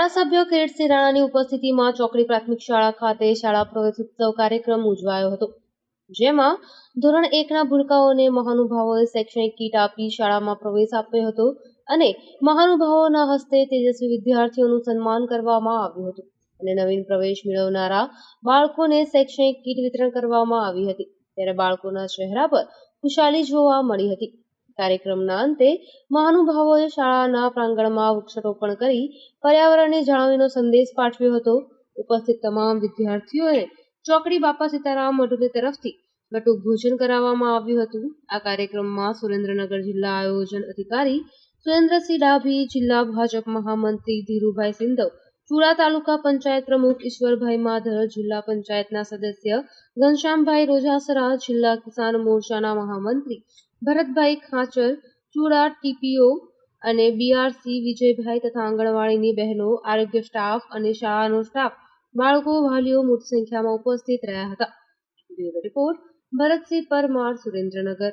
ધારાસભ્ય કિરીટસિંહ રાણાની ઉપસ્થિતિમાં ચોકડી પ્રાથમિક શાળા ખાતે શાળા પ્રવેશોત્સવ કાર્યક્રમ ઉજવાયો હતો, જેમાં ધોરણ 1ના ભૂલકાઓને મહાનુભાવોએ શૈક્ષણિક કીટ આપી શાળામાં પ્રવેશ આપ્યો હતો અને મહાનુભાવોના હસ્તે તેજસ્વી વિદ્યાર્થીઓનું સન્માન કરવામાં આવ્યું હતું અને નવીન પ્રવેશ મેળવનારા બાળકોને શૈક્ષણિક કીટ વિતરણ કરવામાં આવી હતી, ત્યારે બાળકોના ચહેરા પર ખુશાલી જોવા મળી હતી। કાર્યક્રમના અંતે મહાનુભાવોએ શાળાના પ્રાંગણમાં વૃક્ષારોપણ કરી પર્યાવરણને જાળવણીનો સંદેશ પાઠવ્યો હતો। ઉપસ્થિત તમામ વિદ્યાર્થીઓને ચોકડી બાપા સીતારામ મઢુલી તરફથી બટુક ભોજન કરાવવામાં આવ્યું હતું। આ કાર્યક્રમમાં સુરેન્દ્રનગર જિલ્લા આયોજન અધિકારી સુરેન્દ્રસિંહ ડાભી, જિલ્લા ભાજપ મહામંત્રી ધીરુભાઈ સિંધવ, ચુડા તાલુકા પંચાયત પ્રમુખ ઈશ્વરભાઈ માધર, જિલ્લા પંચાયતના સદસ્ય ઘનશ્યામભાઈ રોજાસરા, જિલ્લા કિસાન મોરચાના મહામંત્રી ભરતભાઈ ખાચર, ચુડા ટીપીઓ અને બીઆરસી વિજયભાઈ તથા આંગણવાડીની બહેનો, આરોગ્ય સ્ટાફ અને શાળાનો સ્ટાફ, બાળકો, વાલીઓ મોટી સંખ્યામાં ઉપસ્થિત રહ્યા હતા। Bureau report Bharatsinh Parmar, Surendranagar.